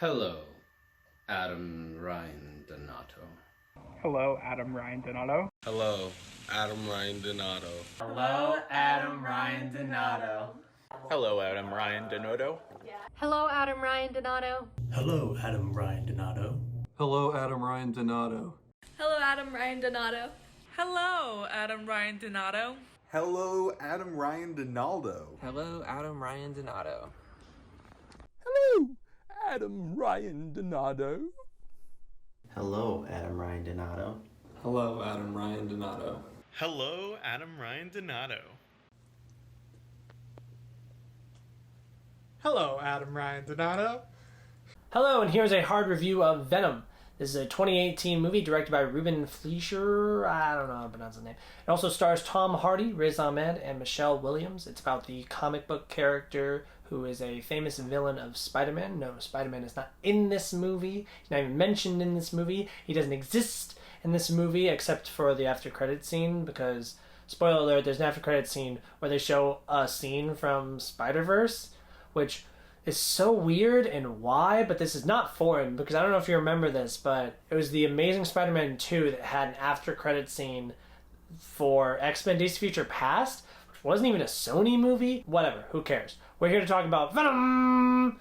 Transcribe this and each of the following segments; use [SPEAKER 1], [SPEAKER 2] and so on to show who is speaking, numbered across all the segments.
[SPEAKER 1] Hello, Adam Ryan Donato.
[SPEAKER 2] Hello, Adam Ryan Donato.
[SPEAKER 3] Hello, Adam Ryan Donato.
[SPEAKER 4] Hello, Adam Ryan Donato.
[SPEAKER 5] Hello, Adam Ryan Donato.
[SPEAKER 6] Hello, Adam Ryan Donato.
[SPEAKER 7] Hello, Adam Ryan Donato.
[SPEAKER 8] Hello, Adam Ryan Donato.
[SPEAKER 9] Hello, Adam Ryan Donato.
[SPEAKER 10] Hello, Adam Ryan Donato.
[SPEAKER 11] Hello, Adam Ryan Donaldo.
[SPEAKER 4] Hello, Adam Ryan Donato.
[SPEAKER 8] Hello, Adam Ryan Donato.
[SPEAKER 7] Hello, Adam Ryan Donato.
[SPEAKER 8] Hello, Adam Ryan Donato.
[SPEAKER 3] Hello, Adam Ryan Donato.
[SPEAKER 2] Hello, Adam Ryan Donato.
[SPEAKER 12] Hello, and here's a hard review of Venom. This is a 2018 movie directed by Ruben Fleischer. I don't know how to pronounce his name. It also stars Tom Hardy, Riz Ahmed, and Michelle Williams. It's about the comic book character who is a famous villain of Spider-Man. No, Spider-Man is not in this movie. He's not even mentioned in this movie. He doesn't exist in this movie except for the after-credit scene because, spoiler alert, there's an after-credit scene where they show a scene from Spider-Verse, which is so weird and why, but this is not foreign because I don't know if you remember this, but it was the Amazing Spider-Man 2 that had an after-credit scene for X-Men Days of Future Past, which wasn't even a Sony movie. Whatever, who cares? We're here to talk about Venom!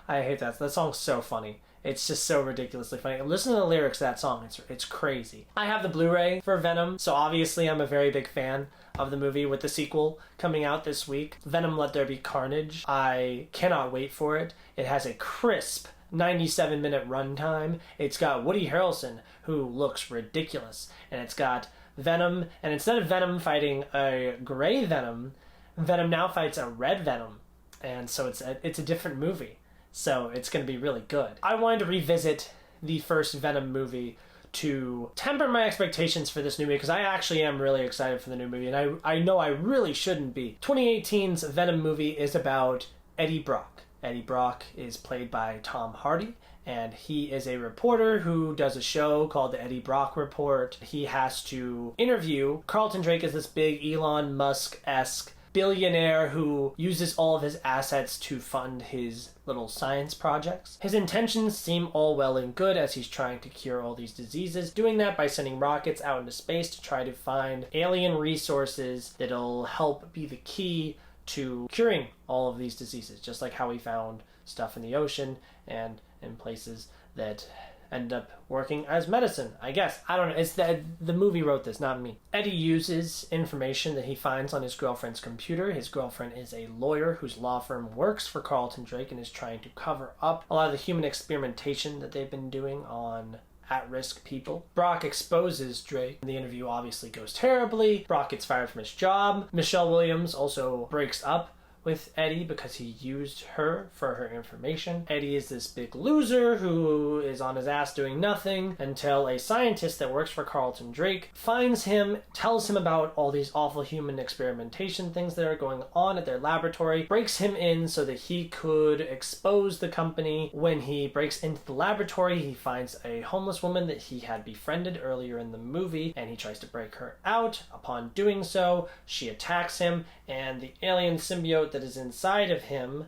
[SPEAKER 12] I hate that. That song's so funny. It's just so ridiculously funny. Listen to the lyrics of that song. It's crazy. I have the Blu-ray for Venom, so obviously I'm a very big fan of the movie with the sequel coming out this week. Venom Let There Be Carnage. I cannot wait for it. It has a crisp 97-minute runtime. It's got Woody Harrelson, who looks ridiculous. And it's got Venom, and instead of Venom fighting a gray Venom, Venom now fights a red Venom. And so it's a different movie. So it's going to be really good. I wanted to revisit the first Venom movie to temper my expectations for this new movie because I actually am really excited for the new movie, and I know I really shouldn't be. 2018's Venom movie is about Eddie Brock. Eddie Brock is played by Tom Hardy, and he is a reporter who does a show called the Eddie Brock Report. He has to interview Carlton Drake as this big Elon Musk-esque billionaire who uses all of his assets to fund his little science projects. His intentions seem all well and good as he's trying to cure all these diseases, doing that by sending rockets out into space to try to find alien resources that'll help be the key to curing all of these diseases, just like how he found stuff in the ocean and in places that end up working as medicine, I guess. I don't know. It's the movie wrote this, not me. Eddie uses information that he finds on his girlfriend's computer. His girlfriend is a lawyer whose law firm works for Carlton Drake and is trying to cover up a lot of the human experimentation that they've been doing on at-risk people. Brock exposes Drake. The interview obviously goes terribly. Brock gets fired from his job. Michelle Williams also breaks up with Eddie because he used her for her information. Eddie is this big loser who is on his ass doing nothing until a scientist that works for Carlton Drake finds him, tells him about all these awful human experimentation things that are going on at their laboratory, breaks him in so that he could expose the company. When he breaks into the laboratory, he finds a homeless woman that he had befriended earlier in the movie, and he tries to break her out. Upon doing so, she attacks him, and the alien symbiote that is inside of him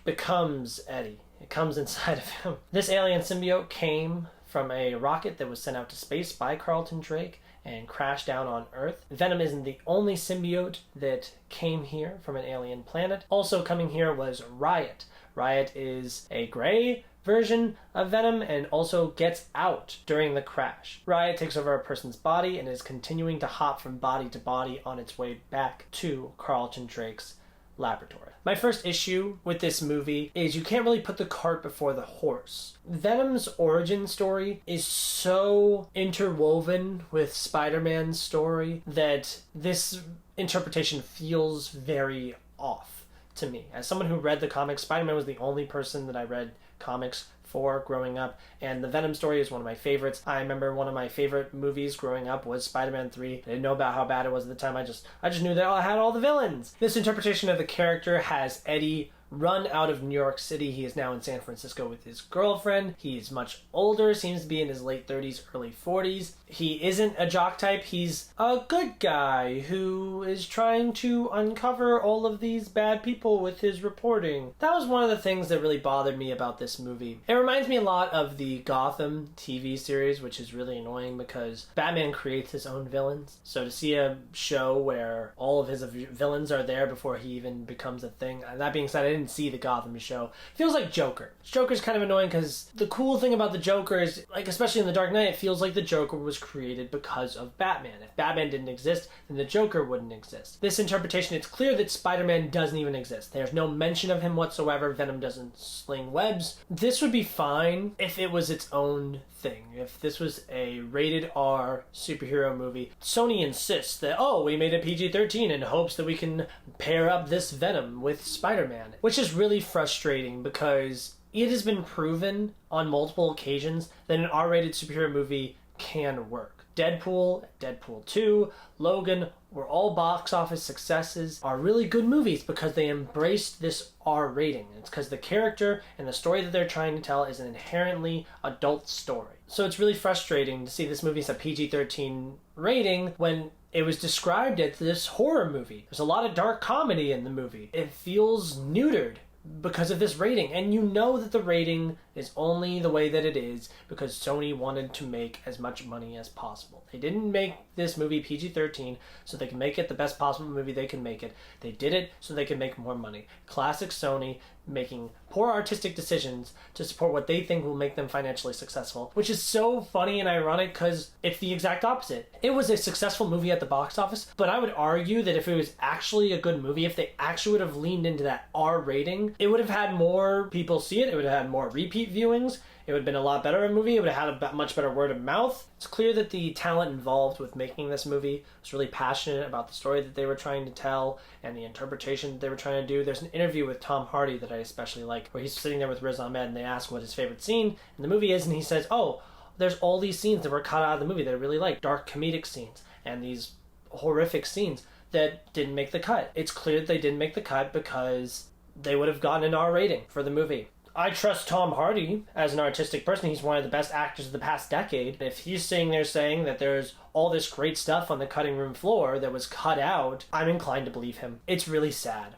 [SPEAKER 12] becomes Eddie. It comes inside of him. This alien symbiote came from a rocket that was sent out to space by Carlton Drake and crashed down on Earth. Venom isn't the only symbiote that came here from an alien planet. Also coming here was Riot. Riot is a gray version of Venom and also gets out during the crash. Riot takes over a person's body and is continuing to hop from body to body on its way back to Carlton Drake's laboratory. My first issue with this movie is you can't really put the cart before the horse. Venom's origin story is so interwoven with Spider-Man's story that this interpretation feels very off to me. As someone who read the comics, Spider-Man was the only person that I read comics for growing up, and the Venom story is one of my favorites. I remember one of my favorite movies growing up was Spider-Man 3. I didn't know about how bad it was at the time. I just knew that I had all the villains. This interpretation of the character has Eddie run out of New York City. He is now in San Francisco with his girlfriend. He's much older, seems to be in his late 30s, early 40s. He isn't a jock type. He's a good guy who is trying to uncover all of these bad people with his reporting. That was one of the things that really bothered me about this movie. It reminds me a lot of the Gotham TV series, which is really annoying because Batman creates his own villains. So to see a show where all of his villains are there before he even becomes a thing. That being said, I didn't see the Gotham show. It feels like Joker. Joker's kind of annoying because the cool thing about the Joker is, like, especially in The Dark Knight, it feels like the Joker was created because of Batman. If Batman didn't exist, then the Joker wouldn't exist. This interpretation, it's clear that Spider-Man doesn't even exist. There's no mention of him whatsoever. Venom doesn't sling webs. This would be fine if it was its own thing. If this was a rated R superhero movie. Sony insists that, oh, we made a PG-13 in hopes that we can pair up this Venom with Spider-Man, which is really frustrating because it has been proven on multiple occasions that an R-rated superhero movie can work. Deadpool, Deadpool 2, Logan were all box office successes, are really good movies because they embraced this R rating. It's because the character and the story that they're trying to tell is an inherently adult story. So it's really frustrating to see this movie as a PG-13 rating when it was described as this horror movie. There's a lot of dark comedy in the movie. It feels neutered because of this rating, and you know that the rating is only the way that it is because Sony wanted to make as much money as possible. They didn't make this movie PG-13 so they can make it the best possible movie they can make it. They did it so they can make more money. Classic Sony, making poor artistic decisions to support what they think will make them financially successful, which is so funny and ironic because it's the exact opposite. It was a successful movie at the box office, but I would argue that if it was actually a good movie, if they actually would have leaned into that R rating, it would have had more people see it, it would have had more repeat viewings, it would have been a lot better of a movie, it would have had a much better word of mouth. It's clear that the talent involved with making this movie was really passionate about the story that they were trying to tell and the interpretation that they were trying to do. There's an interview with Tom Hardy that I especially like, where he's sitting there with Riz Ahmed and they ask what his favorite scene in the movie is, and he says, oh, there's all these scenes that were cut out of the movie that I really like, dark comedic scenes and these horrific scenes that didn't make the cut. It's clear that they didn't make the cut because they would have gotten an R rating for the movie. I trust Tom Hardy as an artistic person. He's one of the best actors of the past decade. If he's sitting there saying that there's all this great stuff on the cutting room floor that was cut out, I'm inclined to believe him. It's really sad,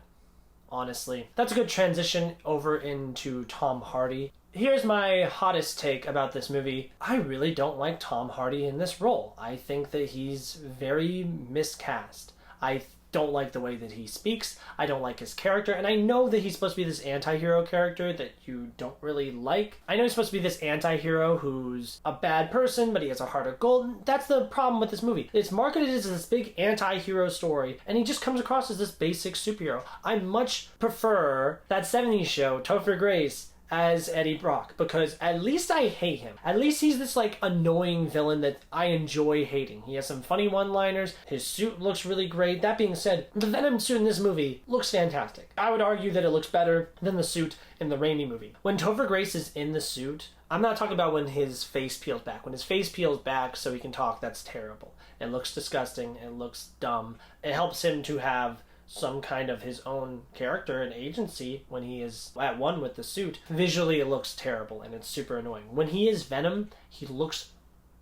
[SPEAKER 12] honestly. That's a good transition over into Tom Hardy. Here's my hottest take about this movie. I really don't like Tom Hardy in this role. I think that he's very miscast. I don't like the way that he speaks. I don't like his character. And I know that he's supposed to be this anti-hero character that you don't really like. I know he's supposed to be this anti-hero who's a bad person, but he has a heart of gold. That's the problem with this movie. It's marketed as this big anti-hero story, and he just comes across as this basic superhero. I much prefer that 70s show, Topher Grace, as Eddie Brock, because at least I hate him. At least he's this like annoying villain that I enjoy hating. He has some funny one-liners. His suit looks really great. That being said, the Venom suit in this movie looks fantastic. I would argue that it looks better than the suit in the Raimi movie. When Topher Grace is in the suit, I'm not talking about when his face peels back. When his face peels back so he can talk, that's terrible. It looks disgusting. It looks dumb. It helps him to have some kind of his own character and agency when he is at one with the suit. Visually, it looks terrible and it's super annoying. When he is Venom, he looks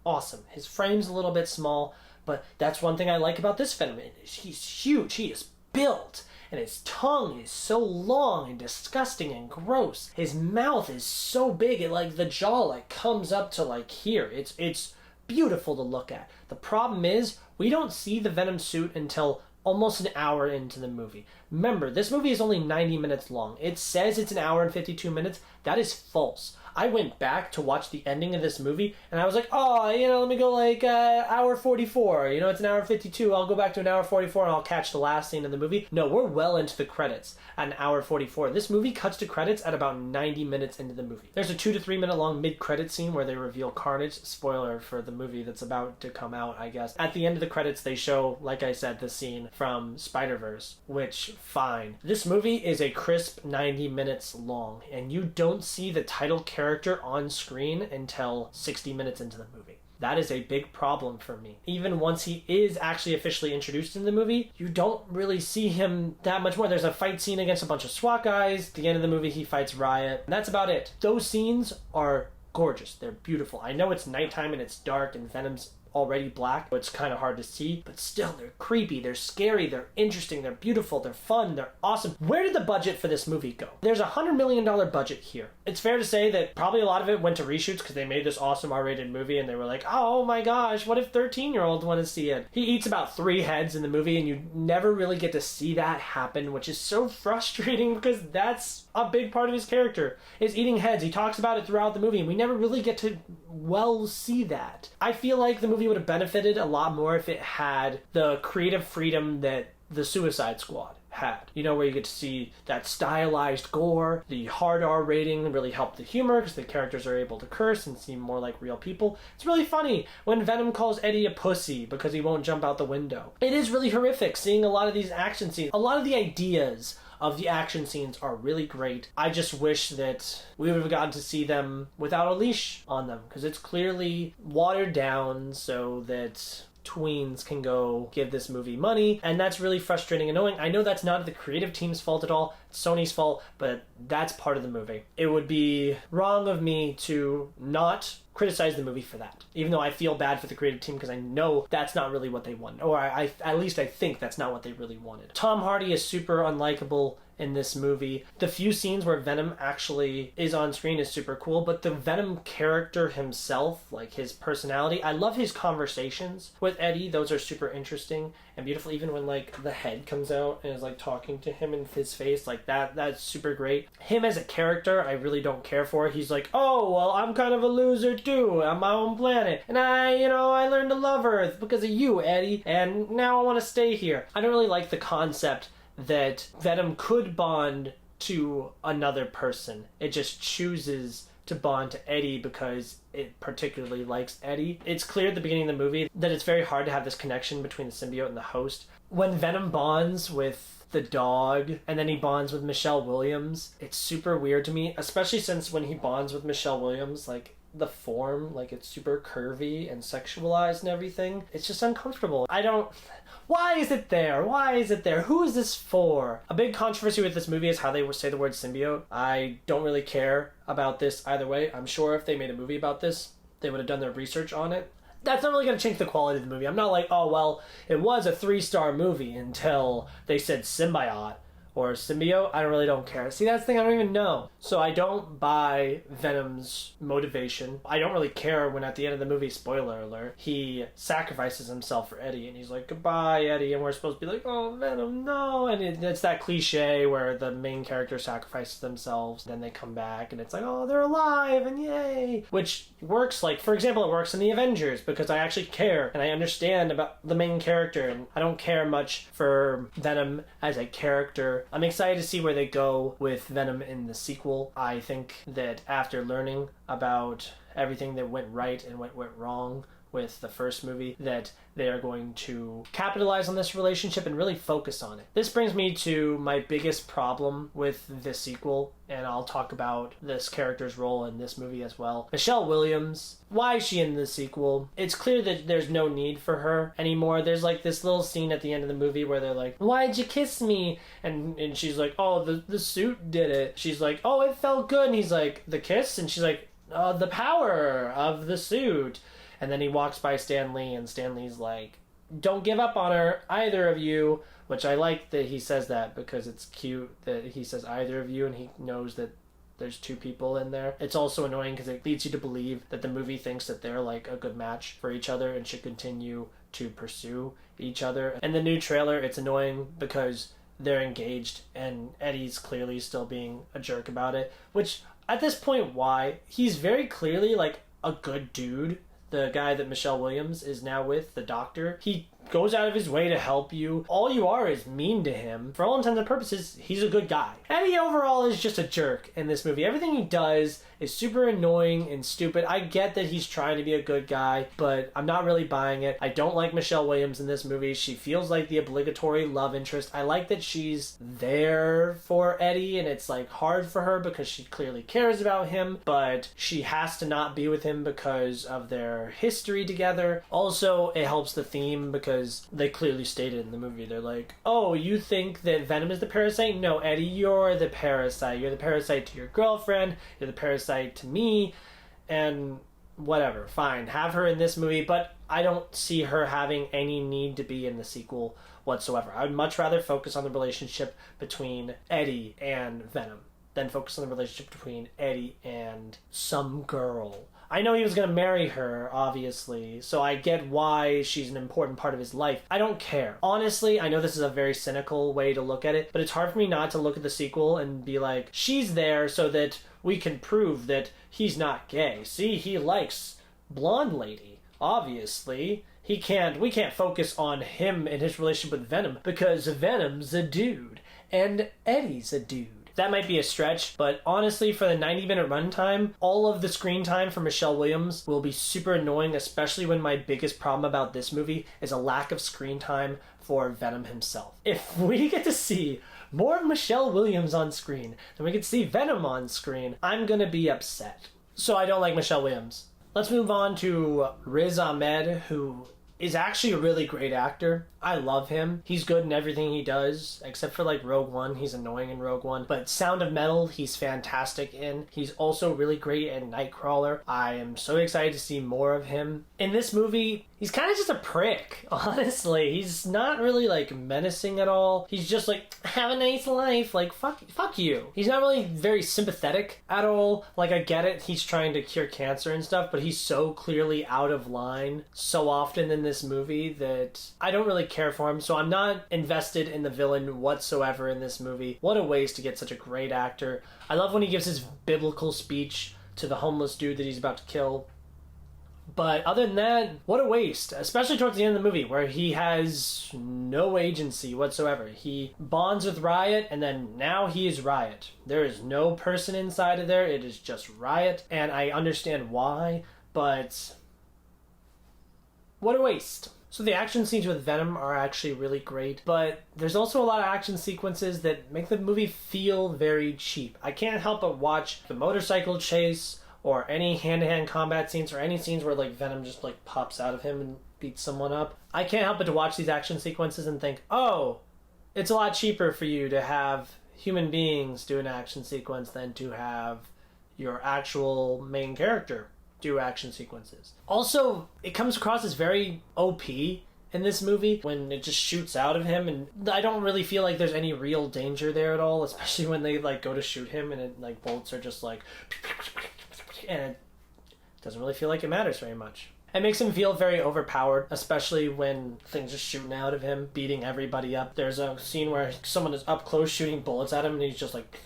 [SPEAKER 12] awesome. His frame's a little bit small, but that's one thing I like about this Venom. He's huge. He is built. And his tongue is so long and disgusting and gross. His mouth is so big, it like the jaw like comes up to like here. It's beautiful to look at. The problem is we don't see the Venom suit until almost an hour into the movie. Remember, this movie is only 90 minutes long. It says it's an hour and 52 minutes. That is false. I went back to watch the ending of this movie, and I was like, oh, let me go like hour 44. It's an hour 52. I'll go back to an hour 44, and I'll catch the last scene of the movie. No, we're well into the credits at an hour 44. This movie cuts to credits at about 90 minutes into the movie. There's a 2 to 3 minute long mid-credit scene where they reveal Carnage. Spoiler for the movie that's about to come out, I guess. At the end of the credits, they show, like I said, the scene from Spider-Verse, which, fine. This movie is a crisp 90 minutes long, and you don't see the title character on screen until 60 minutes into the movie. That is a big problem for me. Even once he is actually officially introduced in the movie, you don't really see him that much more. There's a fight scene against a bunch of SWAT guys. At the end of the movie, he fights Riot. And that's about it. Those scenes are gorgeous. They're beautiful. I know it's nighttime and it's dark and Venom's already black, it's kind of hard to see, but still, they're creepy, they're scary, they're interesting, they're beautiful, they're fun, they're awesome. Where did the budget for this movie go? There's $100 million budget here. It's fair to say that probably a lot of it went to reshoots because they made this awesome R-rated movie and they were like, oh my gosh, what if 13-year-olds want to see it? He eats about 3 heads in the movie and you never really get to see that happen, which is so frustrating because that's a big part of his character, is eating heads. He talks about it throughout the movie and we never really get to see that. I feel like the movie would have benefited a lot more if it had the creative freedom that the Suicide Squad had. You know, where you get to see that stylized gore, the hard R rating really helped the humor because the characters are able to curse and seem more like real people. It's really funny when Venom calls Eddie a pussy because he won't jump out the window. It is really horrific seeing a lot of these action scenes. A lot of the ideas of the action scenes are really great. I just wish that we would have gotten to see them without a leash on them because it's clearly watered down so that tweens can go give this movie money, and that's really frustrating and annoying. I know that's not the creative team's fault at all, it's Sony's fault, but that's part of the movie. It would be wrong of me to not criticize the movie for that, even though I feel bad for the creative team because I know that's not really what they wanted, or I at least I think that's not what they really wanted. Tom Hardy is super unlikable in this movie. The few scenes where Venom actually is on screen is super cool, but the Venom character himself, like his personality, I love his conversations with Eddie. Those are super interesting and beautiful, even when like the head comes out and is like talking to him in his face, like that's super great. Him as a character, I really don't care for. He's like, oh, well, I'm kind of a loser too. I'm my own planet. And I learned to love Earth because of you, Eddie, and now I want to stay here. I don't really like the concept that Venom could bond to another person. It just chooses to bond to Eddie because it particularly likes Eddie. It's clear at the beginning of the movie that it's very hard to have this connection between the symbiote and the host. When Venom bonds with the dog and then he bonds with Michelle Williams, it's super weird to me, especially since when he bonds with Michelle Williams, like the form, like it's super curvy and sexualized and everything. It's just uncomfortable. Why is it there? Why is it there? Who is this for? A big controversy with this movie is how they would say the word symbiote. I don't really care about this either way. I'm sure if they made a movie about this, they would have done their research on it. That's not really going to change the quality of the movie. I'm not like, oh, well, it was a 3-star movie until they said symbiote or symbiote. I really don't care. See, that's the thing, I don't even know. So I don't buy Venom's motivation. I don't really care when at the end of the movie, spoiler alert, he sacrifices himself for Eddie and he's like, goodbye, Eddie, and we're supposed to be like, oh, Venom, no. And it's that cliche where the main character sacrifices themselves, then they come back and it's like, oh, they're alive and yay. Which works, like, for example, it works in the Avengers because I actually care and I understand about the main character, and I don't care much for Venom as a character. I'm excited to see where they go with Venom in the sequel. I think that after learning about everything that went right and what went wrong with the first movie, that they are going to capitalize on this relationship and really focus on it. This brings me to my biggest problem with this sequel, and I'll talk about this character's role in this movie as well. Michelle Williams, why is she in the sequel? It's clear that there's no need for her anymore. There's like this little scene at the end of the movie where they're like, why'd you kiss me? And she's like, oh, the suit did it. She's like, oh, it felt good. And he's like, the kiss? And she's like, the power of the suit. And then he walks by Stan Lee, and Stan Lee's like, don't give up on her, either of you. Which I like that he says that because it's cute that he says either of you, and he knows that there's 2 people in there. It's also annoying because it leads you to believe that the movie thinks that they're like a good match for each other and should continue to pursue each other. In the new trailer, it's annoying because they're engaged and Eddie's clearly still being a jerk about it. Which, at this point, why? He's very clearly like a good dude. The guy that Michelle Williams is now with, the doctor, he goes out of his way to help you. All you are is mean to him. For all intents and purposes, he's a good guy. Eddie overall is just a jerk in this movie. Everything he does is super annoying and stupid. I get that he's trying to be a good guy, but I'm not really buying it. I don't like Michelle Williams in this movie. She feels like the obligatory love interest. I like that she's there for Eddie, and it's like hard for her because she clearly cares about him, but she has to not be with him because of their history together. Also, it helps the theme because they clearly stated in the movie, they're like, oh, you think that Venom is the parasite? No, Eddie, you're the parasite. You're the parasite to your girlfriend. You're the parasite to me, and whatever, fine, have her in this movie, but I don't see her having any need to be in the sequel whatsoever. I would much rather focus on the relationship between Eddie and Venom than focus on the relationship between Eddie and some girl. I know he was going to marry her, obviously, so I get why she's an important part of his life. I don't care. Honestly, I know this is a very cynical way to look at it, but it's hard for me not to look at the sequel and be like, she's there so that we can prove that he's not gay. See, he likes blonde lady, obviously. We can't focus on him and his relationship with Venom because Venom's a dude and Eddie's a dude. That might be a stretch, but honestly, for the 90-minute runtime, all of the screen time for Michelle Williams will be super annoying, especially when my biggest problem about this movie is a lack of screen time for Venom himself. If we get to see more of Michelle Williams on screen than we get to see Venom on screen, I'm gonna be upset. So I don't like Michelle Williams. Let's move on to Riz Ahmed, who is actually a really great actor. I love him. He's good in everything he does, except for like Rogue One. He's annoying in Rogue One. But Sound of Metal, he's fantastic in. He's also really great in Nightcrawler. I am so excited to see more of him. In this movie, he's kind of just a prick, honestly. He's not really like menacing at all. He's just like, have a nice life. Like, fuck you. He's not really very sympathetic at all. Like, I get it. He's trying to cure cancer and stuff, but he's so clearly out of line so often in this movie that I don't really care for him, so I'm not invested in the villain whatsoever in this movie. What a waste to get such a great actor. I love when he gives his biblical speech to the homeless dude that he's about to kill. But other than that, what a waste, especially towards the end of the movie where he has no agency whatsoever. He bonds with Riot, and then now he is Riot. There is no person inside of there. It is just Riot, and I understand why, but what a waste. So the action scenes with Venom are actually really great, but there's also a lot of action sequences that make the movie feel very cheap. I can't help but watch the motorcycle chase or any hand-to-hand combat scenes or any scenes where like Venom just like pops out of him and beats someone up. I can't help but to watch these action sequences and think, oh, it's a lot cheaper for you to have human beings do an action sequence than to have your actual main character do action sequences. Also, it comes across as very OP in this movie when it just shoots out of him, and I don't really feel like there's any real danger there at all, especially when they like go to shoot him and it, like bullets are just like, and it doesn't really feel like it matters very much. It makes him feel very overpowered, especially when things are shooting out of him, beating everybody up. There's a scene where someone is up close shooting bullets at him and he's just like,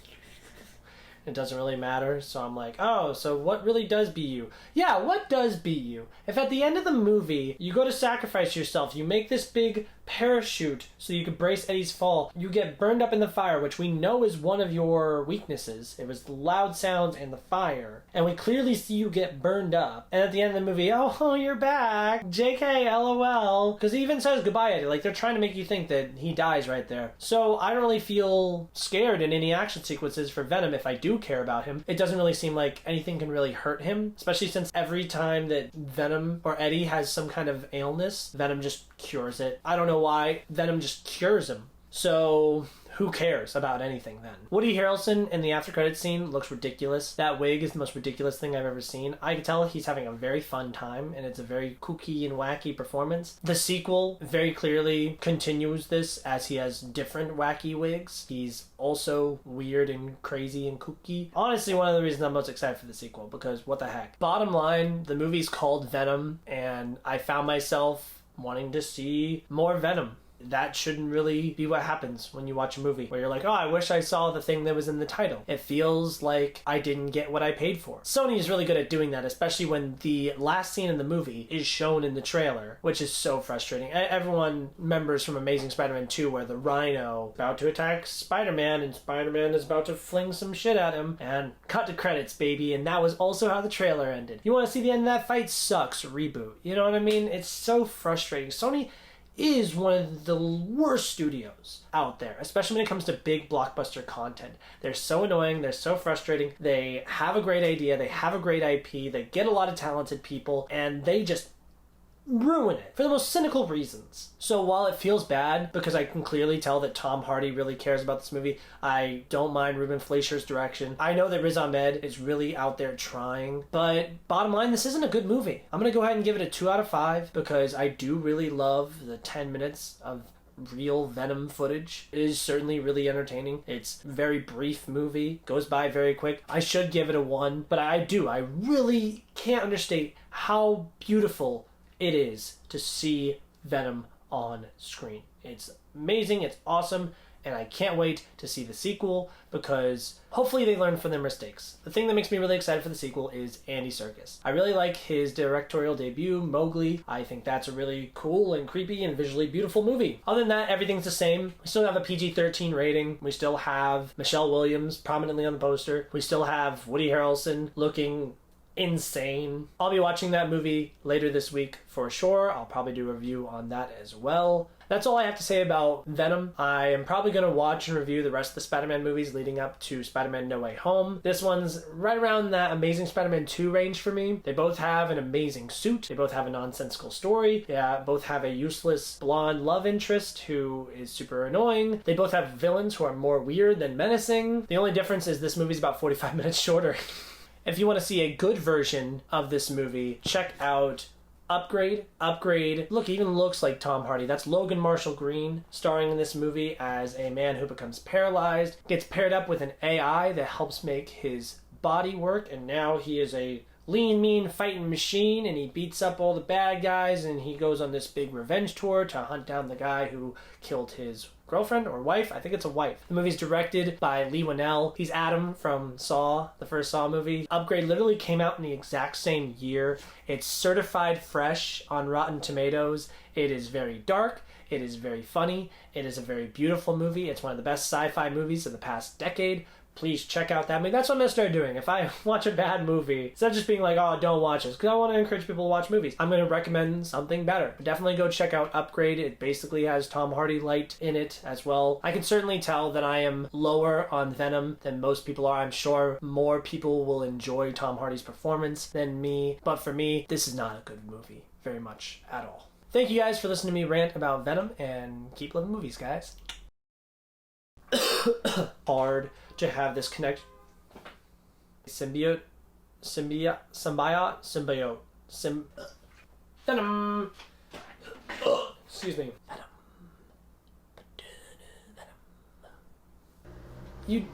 [SPEAKER 12] it doesn't really matter. So I'm like, oh, so what really does be you? Yeah, what does be you? If at the end of the movie you go to sacrifice yourself, you make this big parachute so you can brace Eddie's fall, you get burned up in the fire, which we know is one of your weaknesses. It was the loud sounds and the fire, and we clearly see you get burned up, and at the end of the movie, oh, you're back, JK, LOL, because he even says goodbye, Eddie. Like, they're trying to make you think that he dies right there. So I don't really feel scared in any action sequences for Venom. If I do care about him, it doesn't really seem like anything can really hurt him, especially since every time that Venom or Eddie has some kind of illness, Venom just cures it. I don't know why. Venom just cures him. So who cares about anything then? Woody Harrelson in the after credits scene looks ridiculous. That wig is the most ridiculous thing I've ever seen. I can tell he's having a very fun time, and it's a very kooky and wacky performance. The sequel very clearly continues this as he has different wacky wigs. He's also weird and crazy and kooky. Honestly, one of the reasons I'm most excited for the sequel, because what the heck. Bottom line, the movie's called Venom, and I found myself wanting to see more Venom that shouldn't really be what happens when you watch a movie where you're like, oh, I wish I saw the thing that was in the title. It feels like I didn't get what I paid for. Sony is really good at doing that, especially when the last scene in the movie is shown in the trailer, which is so frustrating. Everyone remembers from Amazing Spider-Man 2 where the Rhino is about to attack Spider-Man and Spider-Man is about to fling some shit at him, and cut to credits, baby. And that was also how the trailer ended. You want to see the end of that fight? Sucks. Reboot. You know what I mean? It's so frustrating. Sony is one of the worst studios out there, especially when it comes to big blockbuster content. They're so annoying, they're so frustrating, they have a great idea, they have a great IP, they get a lot of talented people, and they just ruin it for the most cynical reasons. So while it feels bad, because I can clearly tell that Tom Hardy really cares about this movie, I don't mind Ruben Fleischer's direction. I know that Riz Ahmed is really out there trying, but bottom line, this isn't a good movie. I'm gonna go ahead and give it a 2 out of 5 because I do really love the 10 minutes of real Venom footage. It is certainly really entertaining. It's a very brief movie, goes by very quick. I should give it a 1, but I really can't understate how beautiful it is to see Venom on screen. It's amazing, it's awesome, and I can't wait to see the sequel because hopefully they learn from their mistakes. The thing that makes me really excited for the sequel is Andy Serkis. I really like his directorial debut, Mowgli. I think that's a really cool and creepy and visually beautiful movie. Other than that, everything's the same. We still have a PG-13 rating. We still have Michelle Williams prominently on the poster. We still have Woody Harrelson looking insane. I'll be watching that movie later this week for sure. I'll probably do a review on that as well. That's all I have to say about Venom. I am probably going to watch and review the rest of the Spider-Man movies leading up to Spider-Man No Way Home. This one's right around that Amazing Spider-Man 2 range for me. They both have an amazing suit. They both have a nonsensical story. They both have a useless blonde love interest who is super annoying. They both have villains who are more weird than menacing. The only difference is this movie's about 45 minutes shorter. If you want to see a good version of this movie, check out Upgrade. Look, even looks like Tom Hardy. That's Logan Marshall Green starring in this movie as a man who becomes paralyzed, gets paired up with an AI that helps make his body work, and now he is a lean, mean fighting machine, and he beats up all the bad guys, and he goes on this big revenge tour to hunt down the guy who killed his girlfriend or wife. I think it's a wife. The movie's directed by Lee Winnell. He's Adam from Saw, the first Saw movie. Upgrade literally came out in the exact same year. It's certified fresh on Rotten Tomatoes. It is very dark. It is very funny. It is a very beautiful movie. It's one of the best sci-fi movies of the past decade. Please check out that movie. That's what I'm going to start doing. If I watch a bad movie, instead of just being like, oh, don't watch this, because I want to encourage people to watch movies, I'm going to recommend something better. But definitely go check out Upgrade. It basically has Tom Hardy light in it as well. I can certainly tell that I am lower on Venom than most people are. I'm sure more people will enjoy Tom Hardy's performance than me. But for me, this is not a good movie. Very much at all. Thank you guys for listening to me rant about Venom, and keep loving movies, guys. Hard to have this symbiote, Venom. Excuse me. Venom. You